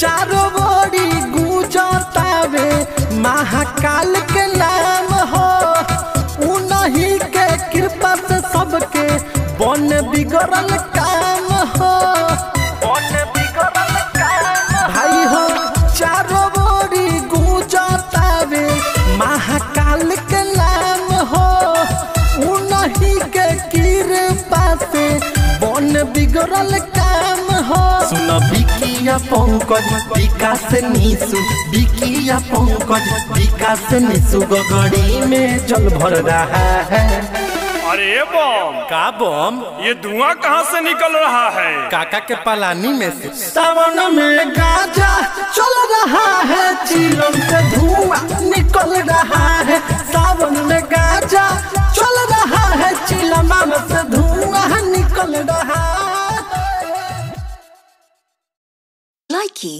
चारों ओरी गूंजतावे महाकाल के नाम हो। उन्हीं के कृपा से सबके बन बिगड़ल काम हो। भाई हो चारों ओरी गूंजतावे महाकाल के नाम हो। उन्हीं के कृपा से बन बिगड़ल काम हो। सुन बिकिया पंकज विकास निशु, बिकिया पंकज विकास निशु गगड़ी में जल भर रहा है। अरे बम का बम, ये धुआं कहाँ से निकल रहा है? काका के पलानी में से। सावन में गाजा चल रहा है, चिलम से धुआं निकल रहा है। सावन में गाजा चल रहा है, चिलम से धुआं निकल रहा है। Likey